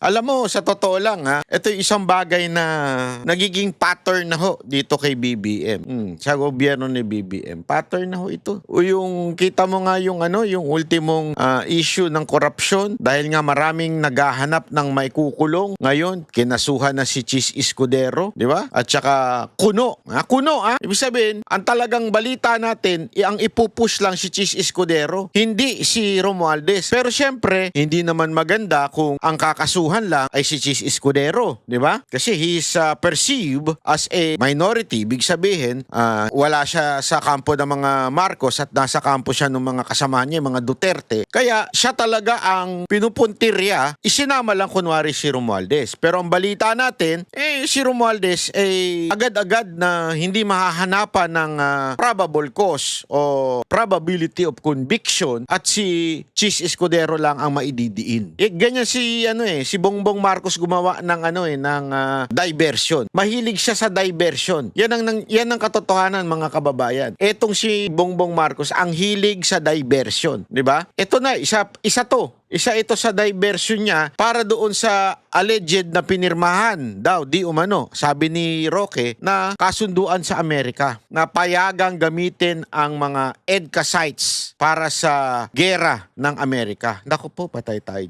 Alam mo, sa totoo lang ha, ito yung isang bagay na nagiging pattern na ho dito kay BBM. Sa gobyerno ni BBM. Pattern na ho ito. O yung kita mo nga yung yung ultimong issue ng korupsyon dahil nga maraming naghahanap ng maikukulong. Ngayon, kinasuhan na si Chis Escudero, di ba? At saka kuno. Kuno. Ibig sabihin, ang talagang balita natin, ang ipupush lang si Chis Escudero, hindi si Romualdez. Pero syempre, hindi naman maganda kung ang kakasuhan lang ay si Chis Escudero, di ba? Kasi he is perceived as a minority. Big sabihin, wala siya sa kampo ng mga Marcos at nasa kampo siya ng mga kasama niya, mga Duterte. Kaya siya talaga ang pinupuntirya, isinama lang kunwari si Romualdez. Pero ang balita natin, si Romualdez agad-agad na hindi mahahanapan ng probable cause o probability of conviction at si Chis Escudero lang ang maididiin. Ganyan si si Bongbong Marcos gumawa ng ng diversion. Mahilig siya sa diversion. Yan ang katotohanan, mga kababayan. Etong si Bongbong Marcos ang hilig sa diversion, di ba? Ito na isa to. Isa ito sa diversion niya para doon sa alleged na pinirmahan daw, di umano, sabi ni Roque, na kasunduan sa Amerika na payagang gamitin ang mga EDCA sites para sa gera ng Amerika. Naku po, patay tayo.